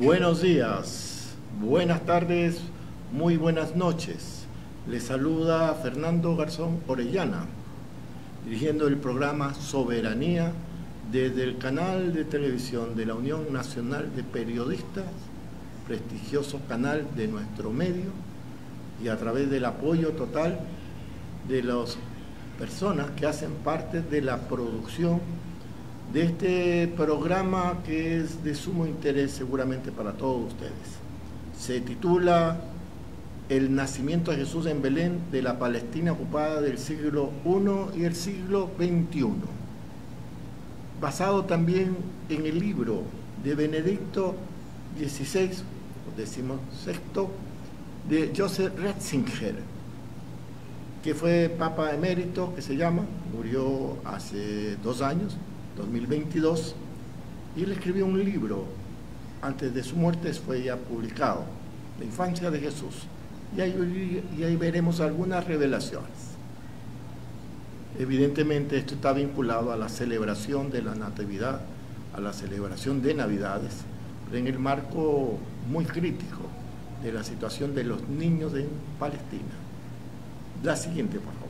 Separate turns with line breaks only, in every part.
Buenos días, buenas tardes, muy buenas noches. Les saluda Fernando Garzón Orellana, dirigiendo el programa Soberanía desde el canal de televisión de la Unión Nacional de Periodistas, prestigioso canal de nuestro medio, y a través del apoyo total de las personas que hacen parte de la producción de este programa, que es de sumo interés seguramente para todos ustedes. Se titula El nacimiento de Jesús en Belén de la Palestina ocupada del siglo I y el siglo XXI, basado también en el libro de Benedicto XVI, XVI, de Joseph Ratzinger, que fue Papa Emérito, que se llama, murió hace 2 años, 2022, y él escribió un libro, antes de su muerte fue ya publicado, La infancia de Jesús, y ahí veremos algunas revelaciones. Evidentemente esto está vinculado a la celebración de la Natividad, a la celebración de Navidades, pero en el marco muy crítico de la situación de los niños en Palestina. La siguiente, por favor.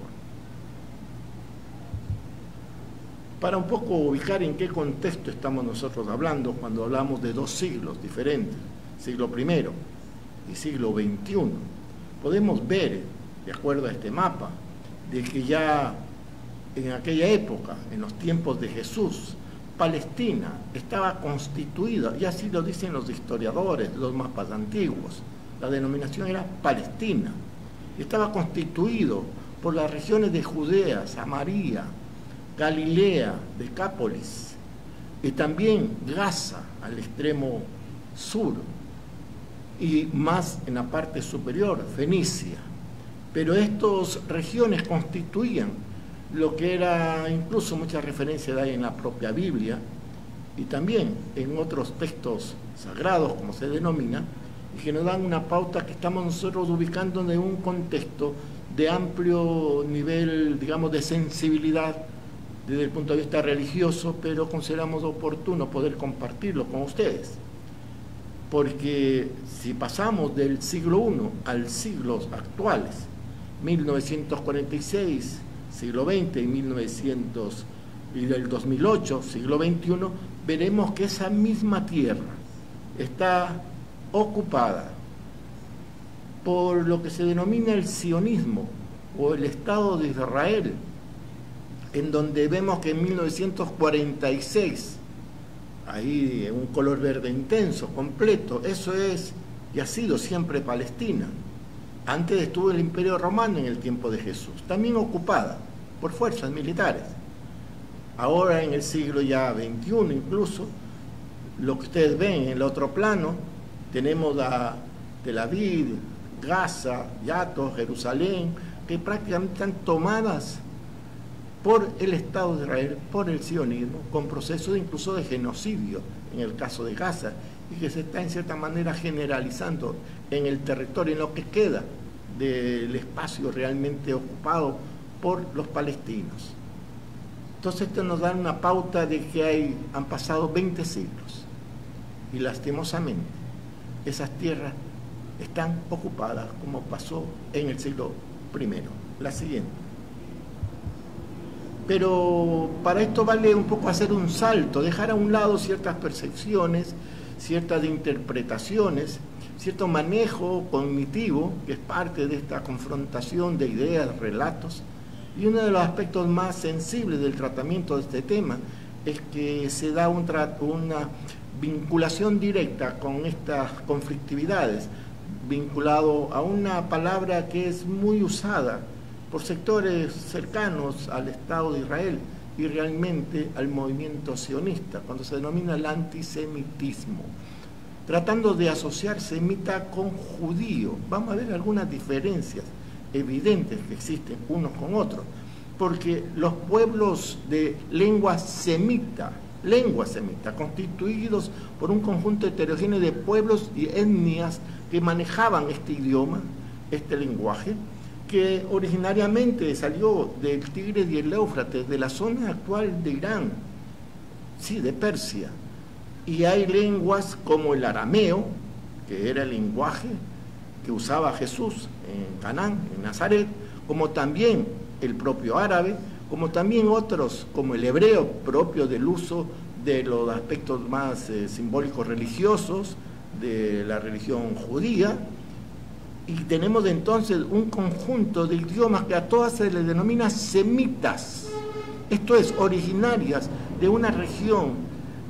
Para un poco ubicar en qué contexto estamos nosotros hablando cuando hablamos de 2 siglos diferentes, siglo I y siglo XXI, podemos ver, de acuerdo a este mapa, de que ya en aquella época, en los tiempos de Jesús, Palestina estaba constituida, y así lo dicen los historiadores, los mapas antiguos, la denominación era Palestina, y estaba constituido por las regiones de Judea, Samaria, Galilea, Decápolis, y también Gaza al extremo sur, y más en la parte superior, Fenicia. Pero estas regiones constituían lo que era, incluso muchas referencias hay en la propia Biblia, y también en otros textos sagrados, como se denomina, y que nos dan una pauta que estamos nosotros ubicando en un contexto de amplio nivel, digamos, de sensibilidad desde el punto de vista religioso, pero consideramos oportuno poder compartirlo con ustedes. Porque si pasamos del siglo I al siglos actuales, 1946, siglo XX, y del 2008, siglo XXI, veremos que esa misma tierra está ocupada por lo que se denomina el sionismo o el Estado de Israel, en donde vemos que en 1946, ahí en un color verde intenso, completo, eso es y ha sido siempre Palestina. Antes estuvo el Imperio Romano en el tiempo de Jesús, también ocupada por fuerzas militares. Ahora en el siglo ya XXI incluso, lo que ustedes ven en el otro plano, tenemos a Tel Aviv, Gaza, Yato, Jerusalén, que prácticamente están tomadas por el Estado de Israel, por el sionismo, con procesos incluso de genocidio en el caso de Gaza, y que se está en cierta manera generalizando en el territorio, en lo que queda del espacio realmente ocupado por los palestinos. Entonces esto nos da una pauta de que han pasado 20 siglos, y lastimosamente esas tierras están ocupadas como pasó en el siglo I. La siguiente. Pero para esto vale un poco hacer un salto, dejar a un lado ciertas percepciones, ciertas interpretaciones, cierto manejo cognitivo, que es parte de esta confrontación de ideas, relatos, y uno de los aspectos más sensibles del tratamiento de este tema es que se da una vinculación directa con estas conflictividades, vinculado a una palabra que es muy usada por sectores cercanos al Estado de Israel y realmente al movimiento sionista, cuando se denomina el antisemitismo, tratando de asociar semita con judío. Vamos a ver algunas diferencias evidentes que existen unos con otros, porque los pueblos de lengua semita, constituidos por un conjunto heterogéneo de pueblos y etnias que manejaban este idioma, este lenguaje, que originariamente salió del Tigris y el Éufrates, de la zona actual de Irán, sí, de Persia, Y hay lenguas como el arameo, que era el lenguaje que usaba Jesús en Canaán, en Nazaret, como también el propio árabe, como también otros, como el hebreo, propio del uso de los aspectos más simbólicos religiosos de la religión judía. Y tenemos entonces un conjunto de idiomas que a todas se les denomina semitas, esto es, originarias de una región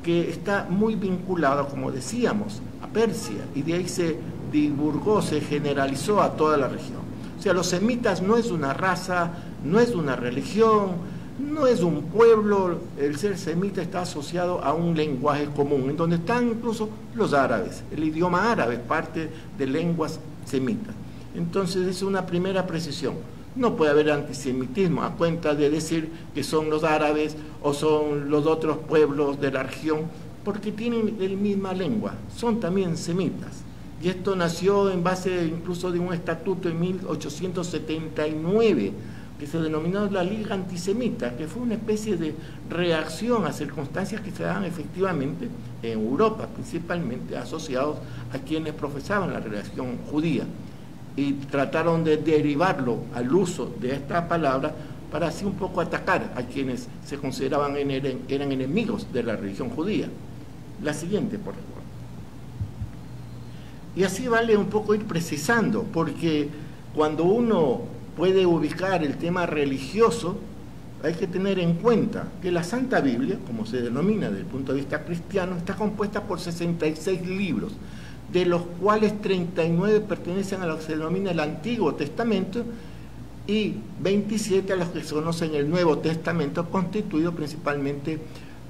que está muy vinculada, como decíamos, a Persia, y de ahí se divulgó, se generalizó a toda la región. O sea, los semitas no es una raza, no es una religión, no es un pueblo. El ser semita está asociado a un lenguaje común, en donde están incluso los árabes. El idioma árabe es parte de lenguas semitas. Entonces es una primera precisión. No puede haber antisemitismo a cuenta de decir que son los árabes o son los otros pueblos de la región, porque tienen la misma lengua, son también semitas. Y esto nació en base incluso de un estatuto en 1879, que se denominó la Liga Antisemita, que fue una especie de reacción a circunstancias que se dan efectivamente en Europa, principalmente asociados a quienes profesaban la religión judía, y trataron de derivarlo al uso de esta palabra para así un poco atacar a quienes se consideraban eran enemigos de la religión judía. La siguiente, por favor. Y así vale un poco ir precisando, porque cuando uno puede ubicar el tema religioso, hay que tener en cuenta que la Santa Biblia, como se denomina desde el punto de vista cristiano, está compuesta por 66 libros, de los cuales 39 pertenecen a lo que se denomina el Antiguo Testamento y 27 a los que se conocen el Nuevo Testamento, constituido principalmente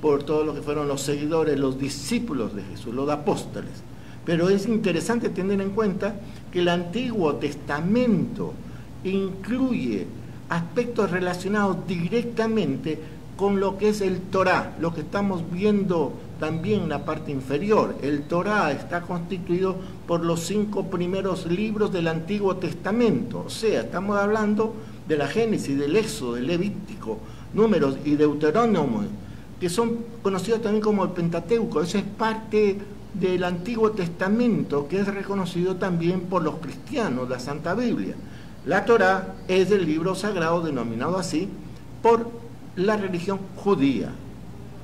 por todos los que fueron los seguidores, los discípulos de Jesús, los apóstoles. Pero es interesante tener en cuenta que el Antiguo Testamento incluye aspectos relacionados directamente con lo que es el Torá, lo que estamos viendo también en la parte inferior. El Torá está constituido por los 5 primeros libros del Antiguo Testamento, o sea, estamos hablando de la Génesis, del Éxodo, del Levítico, Números y Deuteronomio, que son conocidos también como el Pentateuco. Eso es parte del Antiguo Testamento, que es reconocido también por los cristianos, la Santa Biblia. La Torá es el libro sagrado denominado así por la religión judía.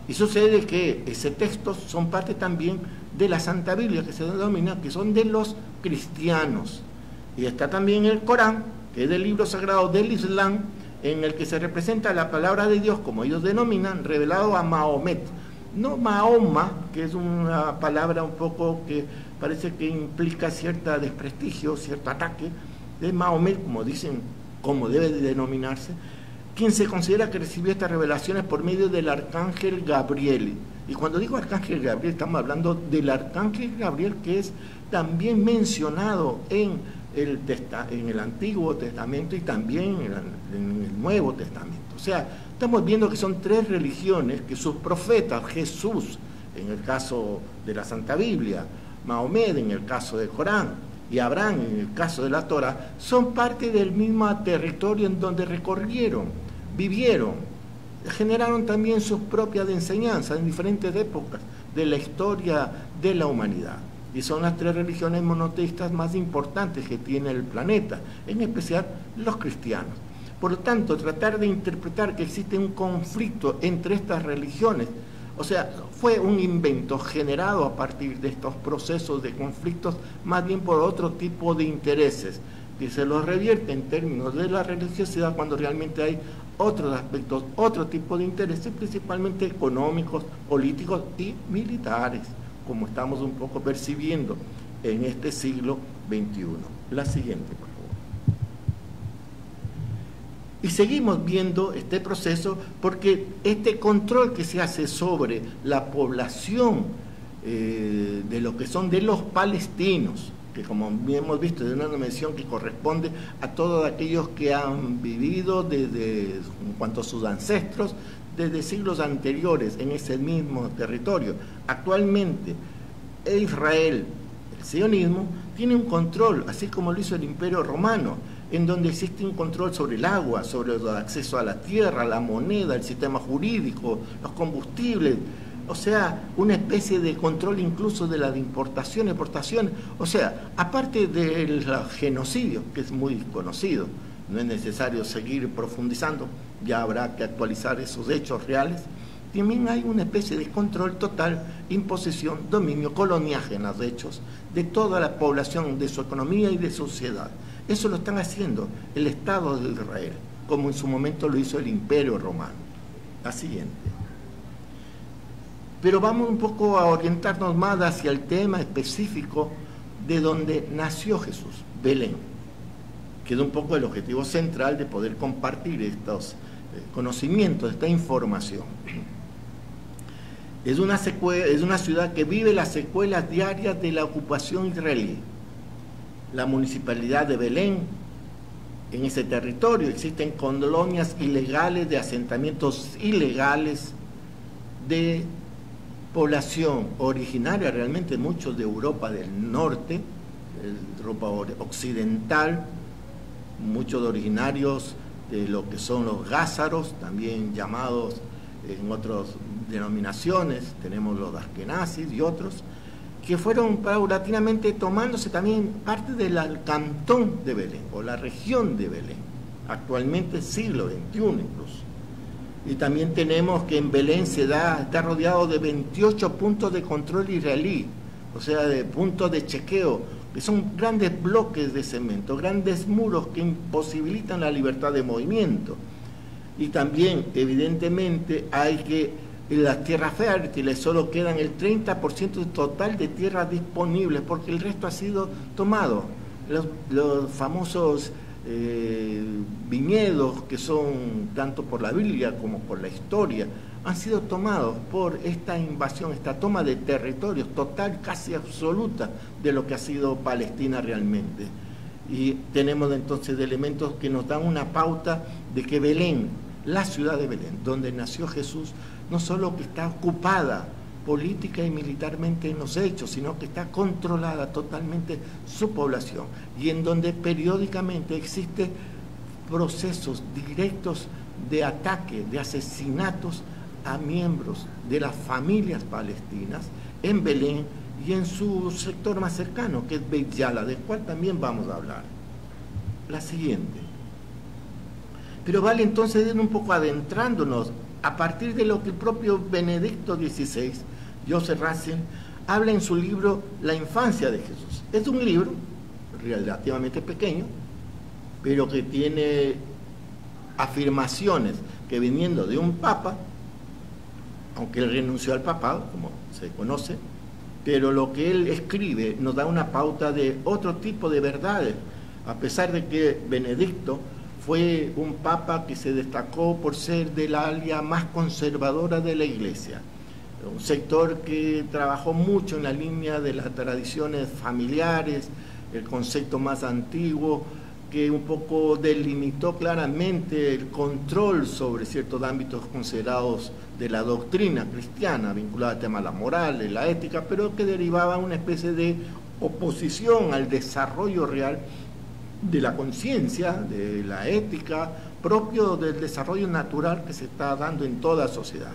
Y sucede que ese texto son parte también de la Santa Biblia, que se denomina, que son de los cristianos. Y está también el Corán, que es el libro sagrado del Islam, en el que se representa la palabra de Dios, como ellos denominan, revelado a Mahomet. No Mahoma, que es una palabra un poco que parece que implica cierto desprestigio, cierto ataque, de Mahomet, como dicen, como debe de denominarse, quien se considera que recibió estas revelaciones por medio del arcángel Gabriel. Y cuando digo arcángel Gabriel, estamos hablando del arcángel Gabriel, que es también mencionado en el Antiguo Testamento y también en el Nuevo Testamento. O sea, estamos viendo que son 3 religiones que sus profetas, Jesús, en el caso de la Santa Biblia, Mahomet, en el caso del Corán, y Abraham, en el caso de la Torá, son parte del mismo territorio en donde recorrieron, vivieron, generaron también sus propias enseñanzas en diferentes épocas de la historia de la humanidad. Y son las 3 religiones monoteístas más importantes que tiene el planeta, en especial los cristianos. Por lo tanto, tratar de interpretar que existe un conflicto entre estas religiones, o sea, fue un invento generado a partir de estos procesos de conflictos, más bien por otro tipo de intereses, que se los revierte en términos de la religiosidad cuando realmente hay otros aspectos, otro tipo de intereses, principalmente económicos, políticos y militares, como estamos un poco percibiendo en este siglo XXI. La siguiente, por favor. Y seguimos viendo este proceso porque este control que se hace sobre la población de lo que son de los palestinos, que como bien hemos visto es una mención que corresponde a todos aquellos que han vivido desde, en cuanto a sus ancestros, desde siglos anteriores en ese mismo territorio. Actualmente Israel, el sionismo, tiene un control, así como lo hizo el Imperio Romano, en donde existe un control sobre el agua, sobre el acceso a la tierra, la moneda, el sistema jurídico, los combustibles, o sea, una especie de control incluso de las importaciones, exportaciones, o sea, aparte del genocidio, que es muy conocido, no es necesario seguir profundizando, ya habrá que actualizar esos hechos reales, también hay una especie de control total, imposición, dominio, coloniaje en los hechos de toda la población, de su economía y de sociedad. Eso lo están haciendo el Estado de Israel, como en su momento lo hizo el Imperio Romano. La siguiente. Pero vamos un poco a orientarnos más hacia el tema específico de donde nació Jesús, Belén, que es un poco el objetivo central de poder compartir estos conocimientos, esta información. Es una ciudad que vive las secuelas diarias de la ocupación israelí. La municipalidad de Belén, en ese territorio existen colonias ilegales de asentamientos ilegales de población originaria, realmente muchos de Europa del norte, Europa occidental, muchos originarios de lo que son los gázaros, también llamados en otras denominaciones, tenemos los askenazis y otros, que fueron paulatinamente tomándose también parte del cantón de Belén, o la región de Belén, actualmente siglo XXI incluso. Y también tenemos que en Belén está rodeado de 28 puntos de control israelí, o sea, de puntos de chequeo, que son grandes bloques de cemento, grandes muros que imposibilitan la libertad de movimiento. Y también, evidentemente, hay que en las tierras fértiles solo quedan el 30% total de tierras disponibles, porque el resto ha sido tomado. Los famosos viñedos, que son tanto por la Biblia como por la historia, han sido tomados por esta invasión, esta toma de territorios total, casi absoluta, de lo que ha sido Palestina realmente. Y tenemos entonces elementos que nos dan una pauta de que Belén, la ciudad de Belén, donde nació Jesús, no solo que está ocupada política y militarmente en los hechos, sino que está controlada totalmente su población, y en donde periódicamente existen procesos directos de ataque, de asesinatos a miembros de las familias palestinas en Belén y en su sector más cercano, que es Beit Yala, del cual también vamos a hablar. La siguiente. Pero vale entonces ir un poco adentrándonos a partir de lo que el propio Benedicto XVI, Joseph Ratzinger, habla en su libro La infancia de Jesús. Es un libro relativamente pequeño, pero que tiene afirmaciones que, viniendo de un papa, aunque él renunció al papado, como se conoce, pero lo que él escribe nos da una pauta de otro tipo de verdades, a pesar de que Benedicto fue un papa que se destacó por ser del área más conservadora de la Iglesia, un sector que trabajó mucho en la línea de las tradiciones familiares, el concepto más antiguo, que un poco delimitó claramente el control sobre ciertos ámbitos considerados de la doctrina cristiana, vinculada al tema de la moral, de la ética, pero que derivaba una especie de oposición al desarrollo real de la conciencia, de la ética, propio del desarrollo natural que se está dando en toda sociedad.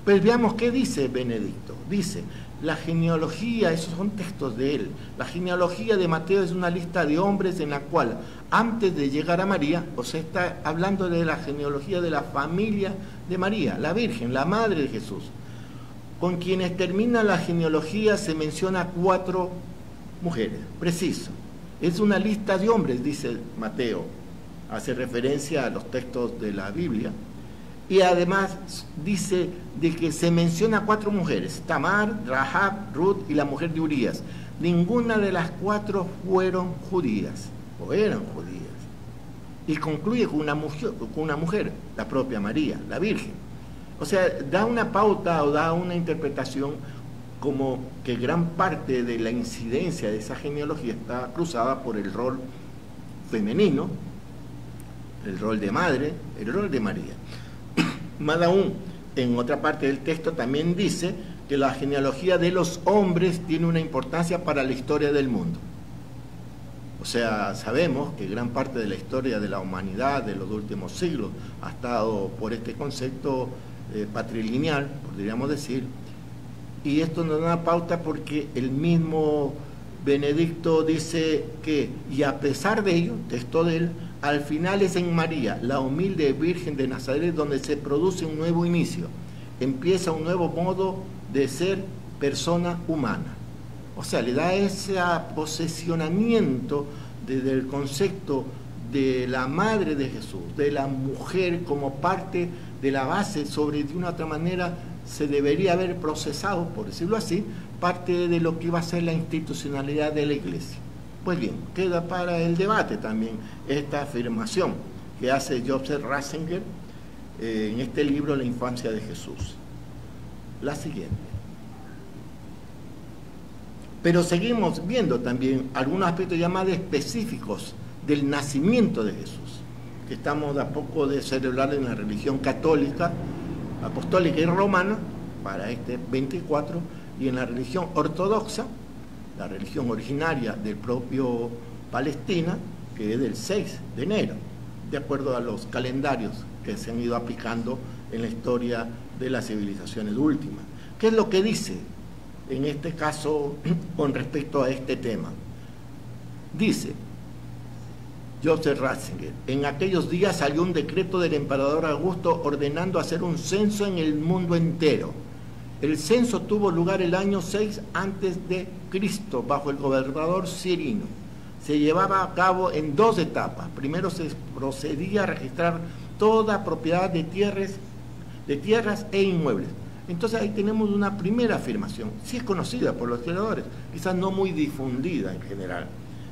Pues veamos qué dice Benedicto. Dice, la genealogía, esos son textos de él, la genealogía de Mateo es una lista de hombres en la cual, antes de llegar a María, o sea, está hablando de la genealogía de la familia de María, la Virgen, la madre de Jesús. Con quienes termina la genealogía se menciona 4 mujeres, preciso. Es una lista de hombres, dice Mateo, hace referencia a los textos de la Biblia, y además dice de que se menciona 4 mujeres, Tamar, Rahab, Ruth y la mujer de Urías. Ninguna de las 4 fueron judías, o eran judías. Y concluye con una mujer, la propia María, la Virgen. O sea, da una pauta o da una interpretación como que gran parte de la incidencia de esa genealogía está cruzada por el rol femenino, el rol de madre, el rol de María. Más aún, en otra parte del texto también dice que la genealogía de los hombres tiene una importancia para la historia del mundo. O sea, sabemos que gran parte de la historia de la humanidad de los últimos siglos ha estado por este concepto patrilineal, podríamos decir, y esto nos da una pauta porque el mismo Benedicto dice que, y a pesar de ello, texto de él, al final es en María, la humilde Virgen de Nazaret, donde se produce un nuevo inicio, empieza un nuevo modo de ser persona humana. O sea, le da ese posesionamiento desde el concepto de la madre de Jesús, de la mujer como parte de la base, sobre de una otra manera se debería haber procesado, por decirlo así, parte de lo que iba a ser la institucionalidad de la Iglesia. Pues bien, queda para el debate también esta afirmación que hace Joseph Ratzinger en este libro La infancia de Jesús. La siguiente. Pero seguimos viendo también algunos aspectos ya más específicos del nacimiento de Jesús, que estamos de a poco de celebrar en la religión católica, apostólica y romana, para este 24, y en la religión ortodoxa, la religión originaria del propio Palestina, que es del 6 de enero, de acuerdo a los calendarios que se han ido aplicando en la historia de las civilizaciones últimas. ¿Qué es lo que dice en este caso con respecto a este tema? Dice Joseph Ratzinger: en aquellos días salió un decreto del emperador Augusto ordenando hacer un censo en el mundo entero. El censo tuvo lugar el año 6 antes de Cristo bajo el gobernador Cirino. Se llevaba a cabo en dos etapas. Primero se procedía a registrar toda propiedad de tierras e inmuebles. Entonces ahí tenemos una primera afirmación, sí es conocida por los historiadores, quizás no muy difundida en general,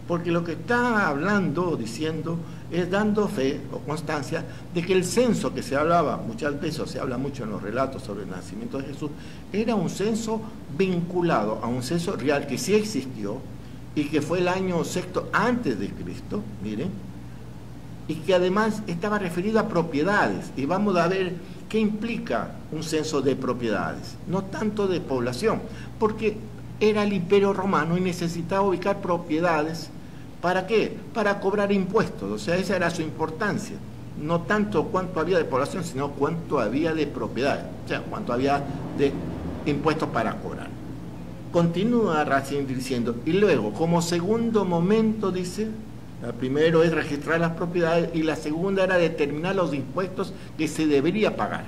porque lo que está hablando, diciendo, es dando fe o constancia de que el censo que se hablaba, muchas veces se habla mucho en los relatos sobre el nacimiento de Jesús, era un censo vinculado a un censo real que sí existió y que fue el año 6 antes de Cristo, miren, y que además estaba referido a propiedades, y vamos a ver qué implica un censo de propiedades, no tanto de población, porque era el Imperio Romano y necesitaba ubicar propiedades. ¿Para qué? Para cobrar impuestos, o sea, esa era su importancia, no tanto cuánto había de población, sino cuánto había de propiedades, o sea, cuánto había de impuestos para cobrar. Continúa Ratzinger diciendo, y luego, como segundo momento, dice, el primero es registrar las propiedades y la segunda era determinar los impuestos que se debería pagar.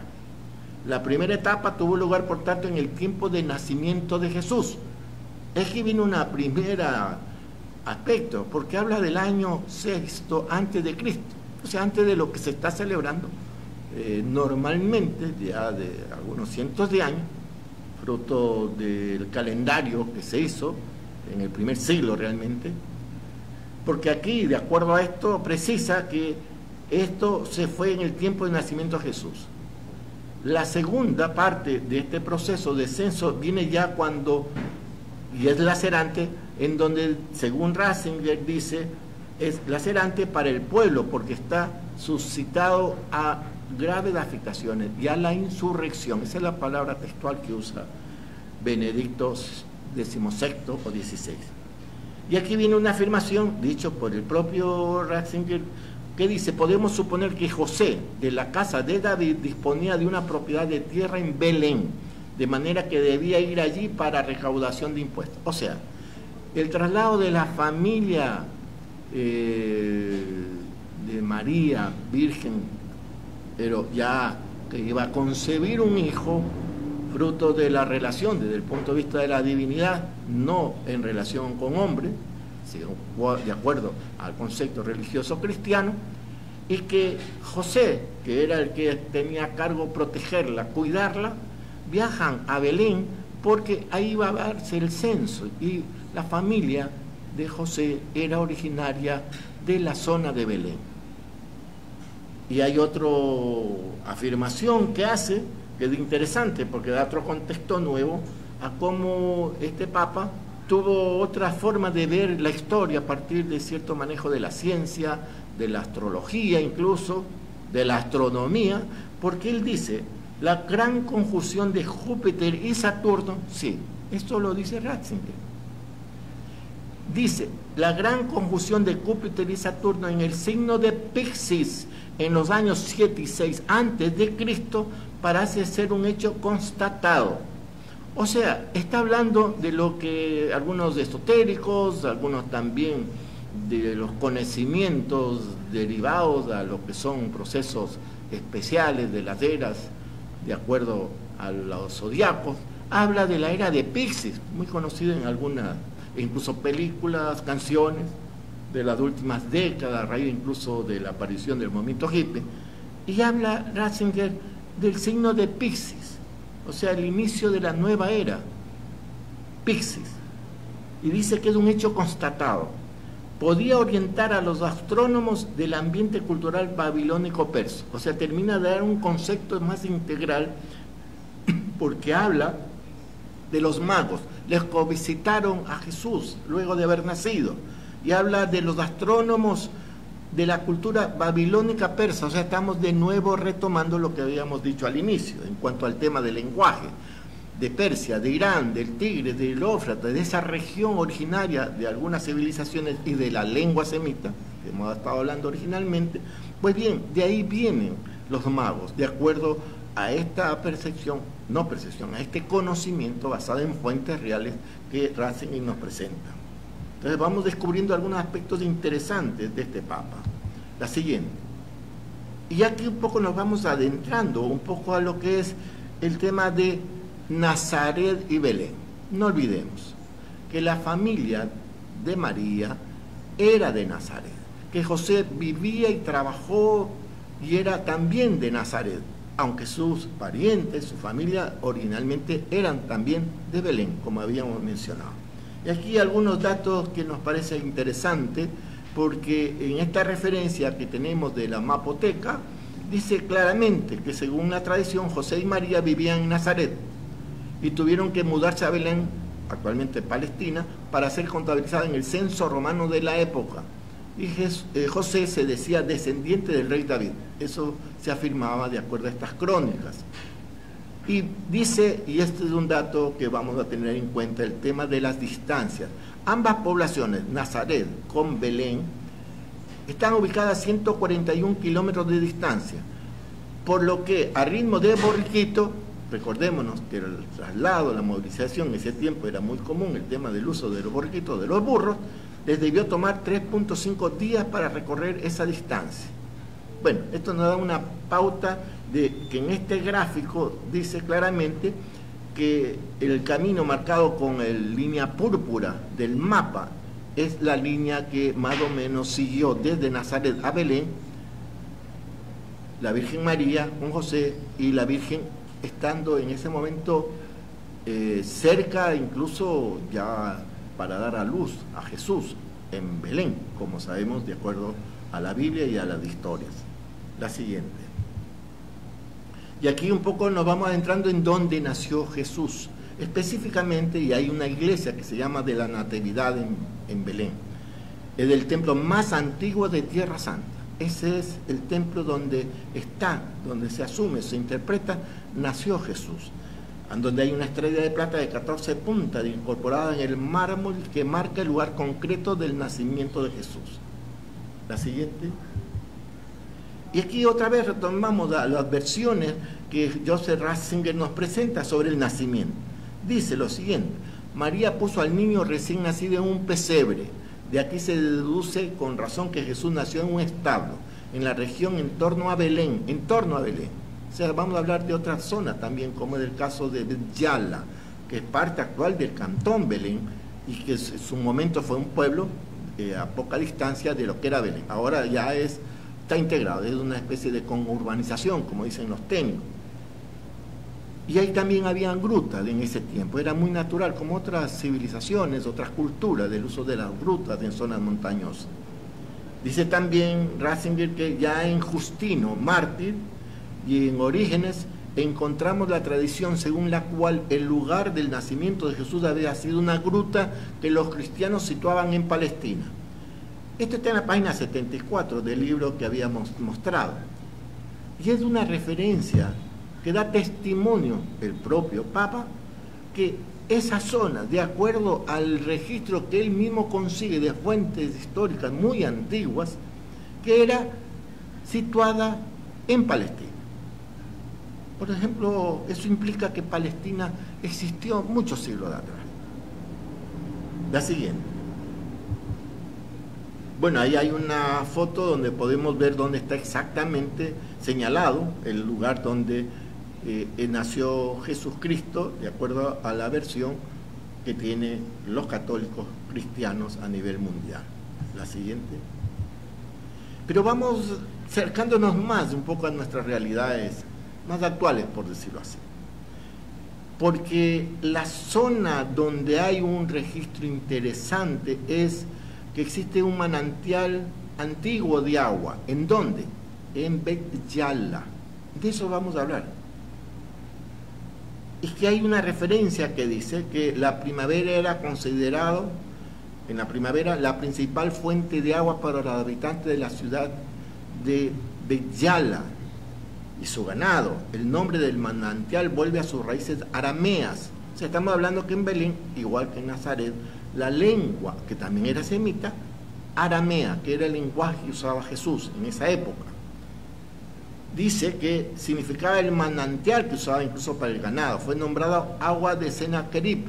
La primera etapa tuvo lugar, por tanto, en el tiempo de nacimiento de Jesús. Aquí viene una primera aspecto, porque habla del año 6 antes de Cristo, o sea, antes de lo que se está celebrando normalmente, ya de algunos cientos de años, fruto del calendario que se hizo en el primer siglo realmente, porque aquí, de acuerdo a esto, precisa que esto se fue en el tiempo de nacimiento de Jesús. La segunda parte de este proceso de censo viene ya cuando, y es lacerante, en donde, según Ratzinger dice, es lacerante para el pueblo, porque está suscitado a graves afectaciones y a la insurrección. Esa es la palabra textual que usa Benedicto XVI o XVI. Y aquí viene una afirmación, dicho por el propio Ratzinger, que dice, podemos suponer que José, de la casa de David, disponía de una propiedad de tierra en Belén, de manera que debía ir allí para recaudación de impuestos. O sea, el traslado de la familia de María, Virgen, pero ya que iba a concebir un hijo, fruto de la relación desde el punto de vista de la divinidad, no en relación con hombre, sino de acuerdo al concepto religioso cristiano, y que José, que era el que tenía a cargo protegerla, cuidarla, viajan a Belén porque ahí iba a darse el censo, y la familia de José era originaria de la zona de Belén. Y hay otra afirmación que hace, que es interesante porque da otro contexto nuevo a cómo este Papa tuvo otra forma de ver la historia a partir de cierto manejo de la ciencia, de la astrología incluso, de la astronomía, porque él dice, la gran conjunción de Júpiter y Saturno, sí, esto lo dice Ratzinger, dice, la gran conjunción de Júpiter y Saturno en el signo de Piscis en los años 7 y 6 antes de Cristo parece ser un hecho constatado. O sea, está hablando de lo que algunos esotéricos, algunos también de los conocimientos derivados a lo que son procesos especiales de las eras, de acuerdo a los zodiacos, habla de la era de Piscis, muy conocida en algunas, incluso películas, canciones de las últimas décadas, a raíz incluso de la aparición del movimiento hippie, y habla Ratzinger del signo de Piscis, o sea, el inicio de la nueva era, Piscis, y dice que es un hecho constatado. Podía orientar a los astrónomos del ambiente cultural babilónico-persa, o sea, termina de dar un concepto más integral, porque habla de los magos, les visitaron a Jesús luego de haber nacido, y habla de los astrónomos de la cultura babilónica persa, o sea, estamos de nuevo retomando lo que habíamos dicho al inicio, en cuanto al tema del lenguaje, de Persia, de Irán, del Tigre, del Éufrates, de esa región originaria de algunas civilizaciones y de la lengua semita, que hemos estado hablando originalmente. Pues bien, de ahí vienen los magos, de acuerdo a esta percepción, no percepción, a este conocimiento basado en fuentes reales que Ratzinger nos presenta. Entonces vamos descubriendo algunos aspectos interesantes de este Papa. La siguiente. Y aquí un poco nos vamos adentrando un poco a lo que es el tema de Nazaret y Belén. No olvidemos que la familia de María era de Nazaret, que José vivía y trabajó y era también de Nazaret, aunque sus parientes, su familia originalmente eran también de Belén, como habíamos mencionado. Y aquí algunos datos que nos parecen interesantes, porque en esta referencia que tenemos de la mapoteca, dice claramente que según la tradición José y María vivían en Nazaret y tuvieron que mudarse a Belén, actualmente Palestina, para ser contabilizada en el censo romano de la época. Y José se decía descendiente del rey David. Eso se afirmaba de acuerdo a estas crónicas. Y dice, y este es un dato que vamos a tener en cuenta, el tema de las distancias. Ambas poblaciones, Nazaret con Belén, están ubicadas a 141 kilómetros de distancia, por lo que a ritmo de borriquito, recordémonos que el traslado, la movilización en ese tiempo era muy común, el tema del uso de los borriquitos, de los burros, les debió tomar 3.5 días para recorrer esa distancia. Bueno, esto nos da una pauta de que en este gráfico dice claramente que el camino marcado con la línea púrpura del mapa es la línea que más o menos siguió desde Nazaret a Belén la Virgen María con José, y la Virgen estando en ese momento cerca, incluso ya para dar a luz a Jesús en Belén, como sabemos de acuerdo a la Biblia y a las historias. La siguiente. Y aquí un poco nos vamos adentrando en dónde nació Jesús específicamente, y hay una iglesia que se llama de la Natividad en Belén. Es el templo más antiguo de Tierra Santa. Ese es el templo donde está, donde se asume, se interpreta, nació Jesús, donde hay una estrella de plata de 14 puntas incorporada en el mármol que marca el lugar concreto del nacimiento de Jesús. La siguiente. Y aquí otra vez retomamos las versiones que Joseph Ratzinger nos presenta sobre el nacimiento. Dice lo siguiente: María puso al niño recién nacido en un pesebre. De aquí se deduce con razón que Jesús nació en un establo, en la región en torno a Belén, O sea, vamos a hablar de otras zonas también, como es el caso de Yala, que es parte actual del cantón Belén, y que en su momento fue un pueblo a poca distancia de lo que era Belén. Ahora ya está integrado, es una especie de conurbanización, como dicen los técnicos. Y ahí también habían grutas en ese tiempo, era muy natural, como otras civilizaciones, otras culturas, del uso de las grutas en zonas montañosas. Dice también Ratzinger que ya en Justino, mártir, y en Orígenes, encontramos la tradición según la cual el lugar del nacimiento de Jesús había sido una gruta que los cristianos situaban en Palestina. Esto está en la página 74 del libro que habíamos mostrado. Y es una referencia que da testimonio el propio Papa, que esa zona, de acuerdo al registro que él mismo consigue de fuentes históricas muy antiguas, que era situada en Palestina. Por ejemplo, eso implica que Palestina existió muchos siglos atrás. La siguiente. Bueno, ahí hay una foto donde podemos ver dónde está exactamente señalado el lugar donde nació Jesucristo, de acuerdo a la versión que tienen los católicos cristianos a nivel mundial. La siguiente. Pero vamos acercándonos más un poco a nuestras realidades más actuales, por decirlo así. Porque la zona donde hay un registro interesante es que existe un manantial antiguo de agua. ¿En dónde? En Bet Yala. De eso vamos a hablar. Es que hay una referencia que dice que la primavera era considerado, en la primavera, la principal fuente de agua para los habitantes de la ciudad de Bet Yala y su ganado. El nombre del manantial vuelve a sus raíces arameas. O sea, estamos hablando que en Belén, igual que en Nazaret, la lengua, que también era semita, aramea, que era el lenguaje que usaba Jesús en esa época. Dice que significaba el manantial que usaba incluso para el ganado. Fue nombrado agua de Sennacherib.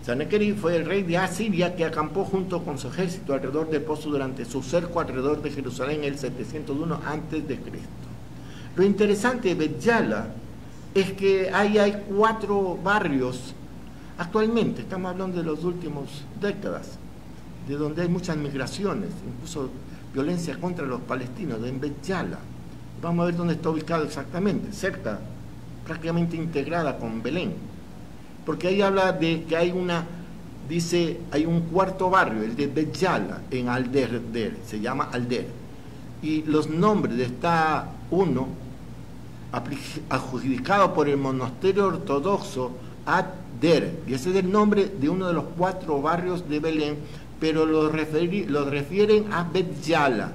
Sennacherib fue el rey de Asiria que acampó junto con su ejército alrededor del pozo durante su cerco alrededor de Jerusalén en el 701 a.C. Lo interesante de Bet Yala es que ahí hay 4 barrios. Actualmente, estamos hablando de las últimas décadas, de donde hay muchas migraciones, incluso violencia contra los palestinos, en Bet Yala. Vamos a ver dónde está ubicado exactamente, cerca, prácticamente integrada con Belén. Porque ahí habla de que hay dice, hay un 4.º barrio, el de Bet Yala, en Alder, se llama Alder. Y los nombres de esta uno, adjudicado por el monasterio ortodoxo Ad-Der, y ese es el nombre de uno de los 4 barrios de Belén, pero lo refieren a Bet Yala.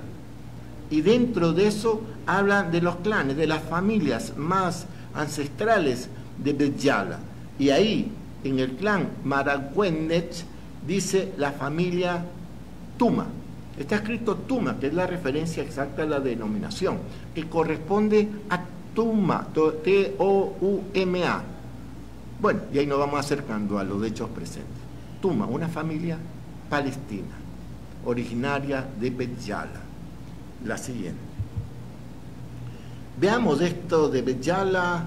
Y dentro de eso hablan de los clanes, de las familias más ancestrales de Bet Yala. Y ahí, en el clan Maracuenet, dice la familia Tuma. Está escrito Tuma, que es la referencia exacta a la denominación, que corresponde a Tuma, T-O-U-M-A. Bueno, y ahí nos vamos acercando a los hechos presentes. Tuma, una familia palestina, originaria de Bet Yala. La siguiente. Veamos esto de Bet Yala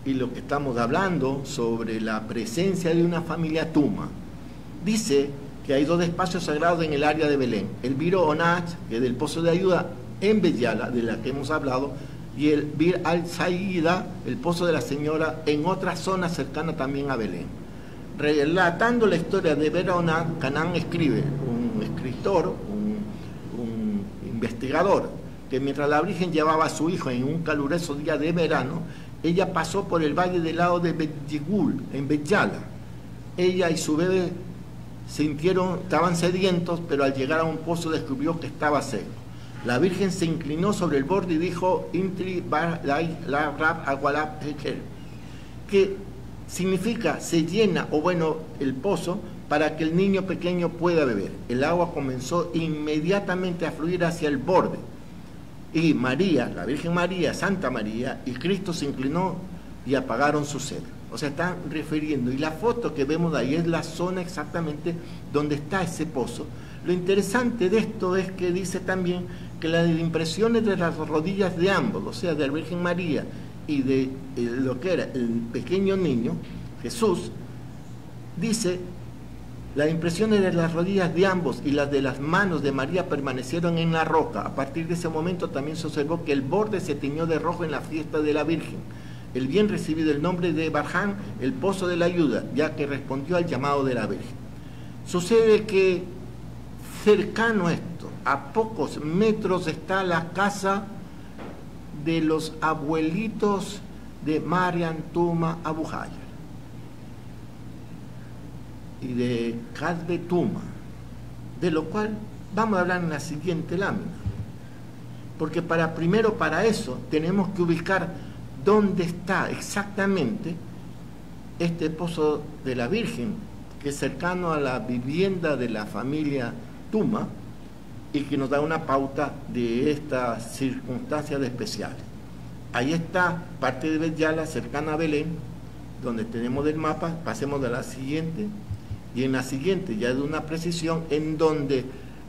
y lo que estamos hablando sobre la presencia de una familia Tuma. Dice que hay 2 espacios sagrados en el área de Belén: el Bir Onat, que es del pozo de ayuda en Bet Yala, de la que hemos hablado, y el Bir al-Saida, el pozo de la señora, en otra zona cercana también a Belén. Relatando la historia de Bir Onat, Canán escribe, un escritor, un investigador, que mientras la Virgen llevaba a su hijo en un caluroso día de verano, ella pasó por el valle del lado de Bet Yigul, en Bet Yala. Ella y su bebé estaban sedientos, pero al llegar a un pozo descubrió que estaba seco. La Virgen se inclinó sobre el borde y dijo, Intri bar la rab agualab heker, que significa se llena, o bueno, el pozo, para que el niño pequeño pueda beber. El agua comenzó inmediatamente a fluir hacia el borde. Y María, la Virgen María, Santa María, y Cristo se inclinó y apagaron su sed. O sea, están refiriendo, y la foto que vemos ahí es la zona exactamente donde está ese pozo. Lo interesante de esto es que dice también que las impresiones de las rodillas de ambos, o sea, de la Virgen María y de lo que era el pequeño niño, Jesús, dice, las impresiones de las rodillas de ambos y las de las manos de María permanecieron en la roca. A partir de ese momento también se observó que el borde se tiñó de rojo en la fiesta de la Virgen. El bien recibido el nombre de Barján, el pozo de la ayuda, ya que respondió al llamado de la Virgen. Sucede que cercano a esto, a pocos metros, está la casa de los abuelitos de Mariam Tuma Abu Hayar y de Kadbe Tuma, de lo cual vamos a hablar en la siguiente lámina, porque primero para eso tenemos que ubicar dónde está exactamente este pozo de la Virgen, que es cercano a la vivienda de la familia Tuma y que nos da una pauta de estas circunstancias especiales. Ahí está parte de Bet Yala, cercana a Belén, donde tenemos el mapa. Pasemos a la siguiente, y en la siguiente ya de una precisión, en donde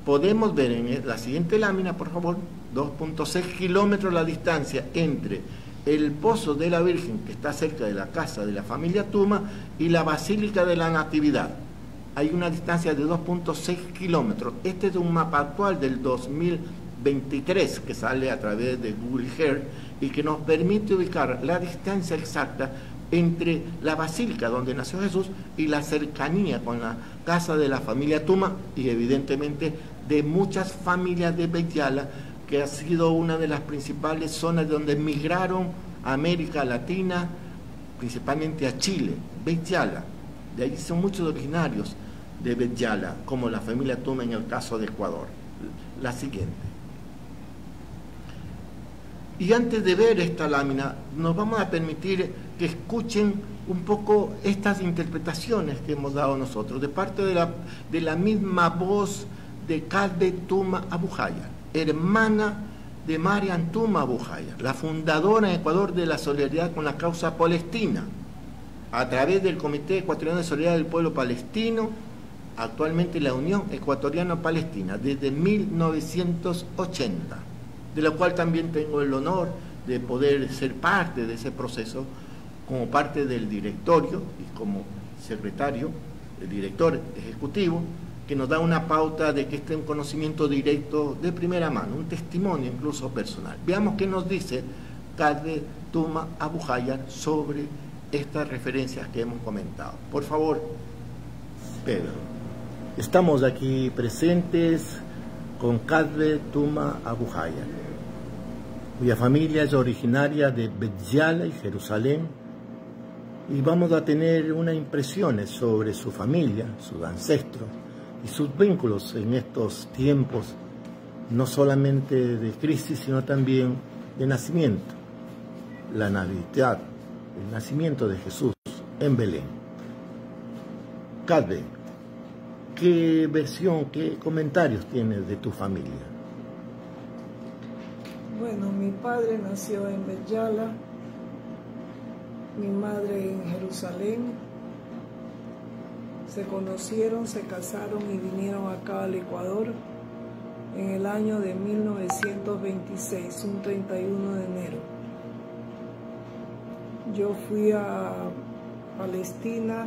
podemos ver en la siguiente lámina, por favor, 2.6 kilómetros la distancia entre el Pozo de la Virgen, que está cerca de la casa de la familia Tuma, y la Basílica de la Natividad. Hay una distancia de 2.6 kilómetros. Este es un mapa actual del 2023 que sale a través de Google Earth y que nos permite ubicar la distancia exacta entre la basílica donde nació Jesús y la cercanía con la casa de la familia Tuma y evidentemente de muchas familias de Bet Yala, que ha sido una de las principales zonas donde migraron a América Latina, principalmente a Chile. Bet Yala, de ahí son muchos originarios de Bet Yala, como la familia Tuma en el caso de Ecuador. La siguiente. Y antes de ver esta lámina, nos vamos a permitir que escuchen un poco estas interpretaciones que hemos dado nosotros, de parte de la misma voz de Kadbe Tuma Abu Hayar, hermana de Mariam Tuma Abu Hayar, la fundadora en Ecuador de la solidaridad con la causa palestina, a través del Comité Ecuatoriano de Solidaridad del Pueblo Palestino, actualmente la Unión Ecuatoriano-Palestina, desde 1980, de la cual también tengo el honor de poder ser parte de ese proceso, como parte del directorio y como secretario, el director ejecutivo, que nos da una pauta de que este es un conocimiento directo de primera mano, un testimonio incluso personal. Veamos qué nos dice Kadbe Tuma Abu Hayar sobre estas referencias que hemos comentado. Por favor, Pedro. Estamos aquí presentes con Kadbe Tuma Abu Hayar, cuya familia es originaria de Bet Yala y Jerusalén, y vamos a tener unas impresiones sobre su familia, sus ancestros y sus vínculos en estos tiempos, no solamente de crisis, sino también de nacimiento, la Navidad, el nacimiento de Jesús en Belén. Kadbe, ¿qué versión, qué comentarios tienes de tu familia?
Bueno, mi padre nació en Bet Yala, mi madre en Jerusalén. Se conocieron, se casaron y vinieron acá al Ecuador en el año de 1926, un 31 de enero. Yo fui a Palestina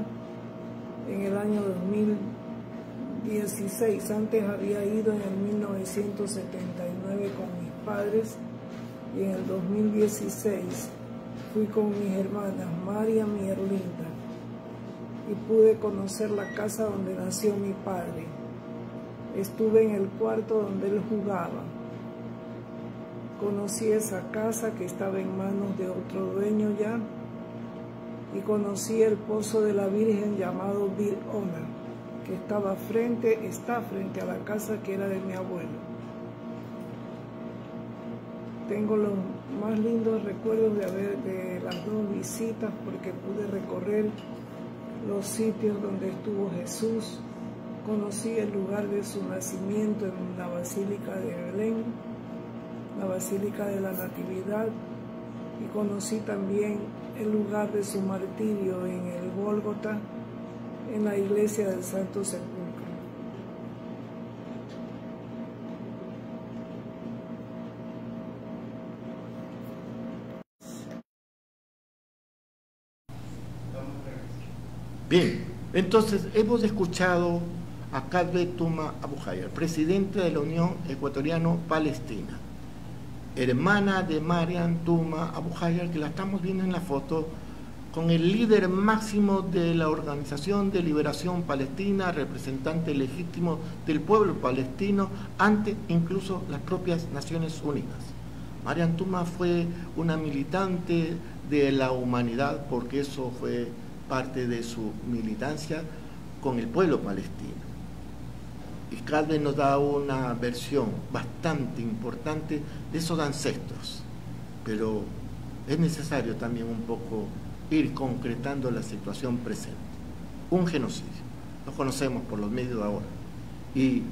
en el año 2016, antes había ido en el 1979 con mis padres y en el 2016 fui con mis hermanas Mariam y Erlinda y pude conocer la casa donde nació mi padre. Estuve en el cuarto donde él jugaba. Conocí esa casa que estaba en manos de otro dueño ya, y conocí el Pozo de la Virgen llamado Bir Ona, que está frente a la casa que era de mi abuelo. Tengo los más lindos recuerdos de las dos visitas, porque pude recorrer los sitios donde estuvo Jesús. Conocí el lugar de su nacimiento en la Basílica de Belén, la Basílica de la Natividad, y conocí también el lugar de su martirio en el Gólgota, en la iglesia del Santo Sepulcro.
Bien, entonces hemos escuchado a Kadbe Tuma Abu Hayar, presidente de la Unión Ecuatoriano-Palestina, hermana de Mariam Tuma Abu Hayar, que la estamos viendo en la foto, con el líder máximo de la Organización de Liberación Palestina, representante legítimo del pueblo palestino ante incluso las propias Naciones Unidas. Mariam Tuma fue una militante de la humanidad, porque eso fue parte de su militancia con el pueblo palestino. Y Kadbe nos da una versión bastante importante de esos ancestros, pero es necesario también un poco ir concretando la situación presente. Un genocidio, lo conocemos por los medios de ahora, y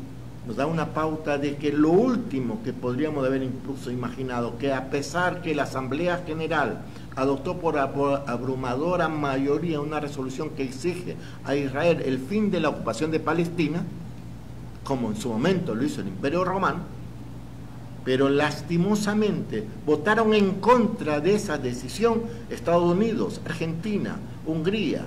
nos da una pauta de que lo último que podríamos haber incluso imaginado, que a pesar que la Asamblea General adoptó por abrumadora mayoría una resolución que exige a Israel el fin de la ocupación de Palestina, como en su momento lo hizo el Imperio Romano, pero lastimosamente votaron en contra de esa decisión Estados Unidos, Argentina, Hungría,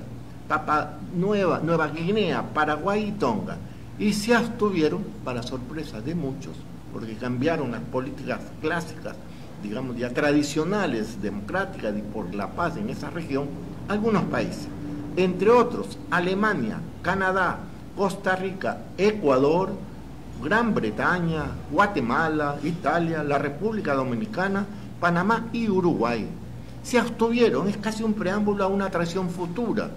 Nueva Guinea, Paraguay y Tonga, y se abstuvieron, para sorpresa de muchos, porque cambiaron las políticas clásicas, digamos ya tradicionales, democráticas y por la paz en esa región, algunos países, entre otros Alemania, Canadá, Costa Rica, Ecuador, Gran Bretaña, Guatemala, Italia, la República Dominicana, Panamá y Uruguay. Se abstuvieron, es casi un preámbulo a una traición futura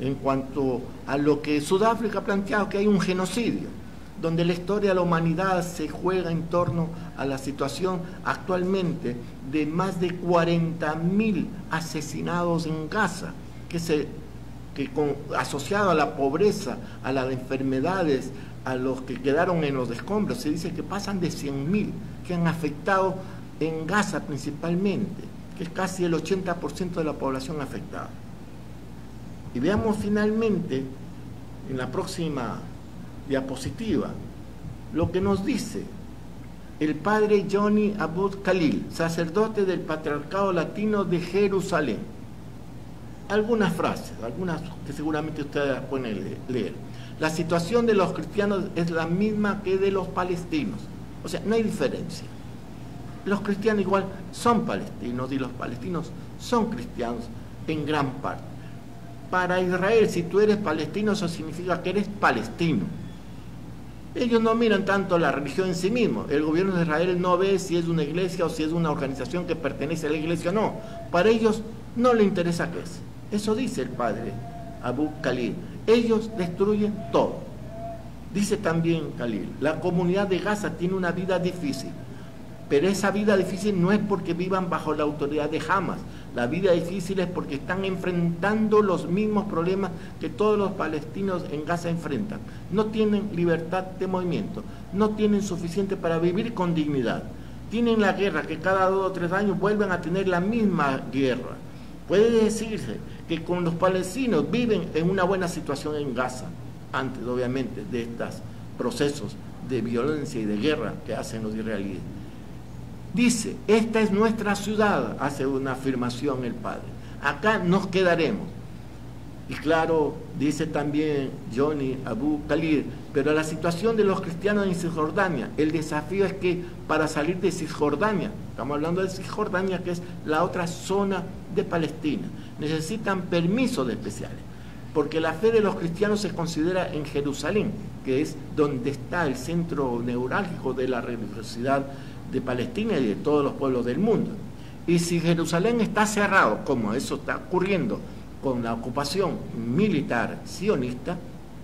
en cuanto a lo que Sudáfrica ha planteado, que hay un genocidio, donde la historia de la humanidad se juega en torno a la situación actualmente de más de 40.000 asesinados en Gaza, asociado a la pobreza, a las enfermedades, a los que quedaron en los escombros, se dice que pasan de 100.000 que han afectado en Gaza principalmente, que es casi el 80% de la población afectada. Y veamos finalmente, en la próxima diapositiva, lo que nos dice el padre Johnny Abud Khalil, sacerdote del Patriarcado Latino de Jerusalén. Algunas frases, algunas que seguramente ustedes pueden leer. La situación de los cristianos es la misma que de los palestinos, o sea, no hay diferencia. Los cristianos igual son palestinos y los palestinos son cristianos en gran parte. Para Israel, si tú eres palestino, eso significa que eres palestino. Ellos no miran tanto la religión en sí mismo. El gobierno de Israel no ve si es una iglesia o si es una organización que pertenece a la iglesia o no. Para ellos no le interesa qué es. Eso dice el padre Abud Khalil. Ellos destruyen todo. Dice también Khalil, la comunidad de Gaza tiene una vida difícil, pero esa vida difícil no es porque vivan bajo la autoridad de Hamas. La vida difícil es porque están enfrentando los mismos problemas que todos los palestinos en Gaza enfrentan. No tienen libertad de movimiento, no tienen suficiente para vivir con dignidad. Tienen la guerra, que cada 2 o 3 años vuelven a tener la misma guerra. Puede decirse que con los palestinos viven en una buena situación en Gaza, antes obviamente de estos procesos de violencia y de guerra que hacen los israelíes. Dice, esta es nuestra ciudad, hace una afirmación el padre, acá nos quedaremos. Y claro, dice también Johnny Abud Khalil, pero la situación de los cristianos en Cisjordania, el desafío es que para salir de Cisjordania, estamos hablando de Cisjordania, que es la otra zona de Palestina, necesitan permisos especiales, porque la fe de los cristianos se considera en Jerusalén, que es donde está el centro neurálgico de la religiosidad de Palestina y de todos los pueblos del mundo. Y si Jerusalén está cerrado, como eso está ocurriendo con la ocupación militar sionista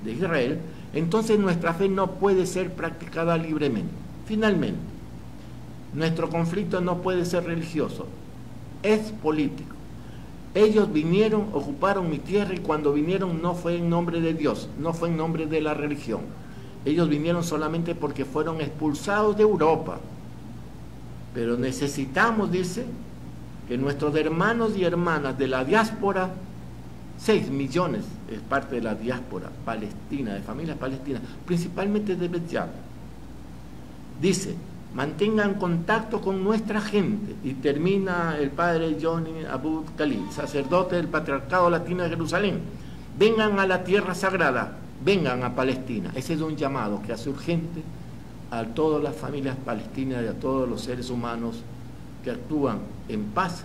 de Israel, entonces nuestra fe no puede ser practicada libremente. Finalmente, nuestro conflicto no puede ser religioso, es político. Ellos vinieron, ocuparon mi tierra y cuando vinieron no fue en nombre de Dios, no fue en nombre de la religión. Ellos vinieron solamente porque fueron expulsados de Europa. Pero necesitamos, dice, que nuestros hermanos y hermanas de la diáspora, 6 millones es parte de la diáspora palestina, de familias palestinas, principalmente de Bet Yam, dice, mantengan contacto con nuestra gente. Y termina el padre Johnny Abud Khalil, sacerdote del Patriarcado Latino de Jerusalén. Vengan a la tierra sagrada, vengan a Palestina. Ese es un llamado que hace urgente a todas las familias palestinas y a todos los seres humanos que actúan en paz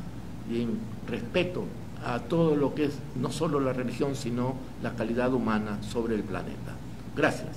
y en respeto a todo lo que es no solo la religión, sino la calidad humana sobre el planeta. Gracias.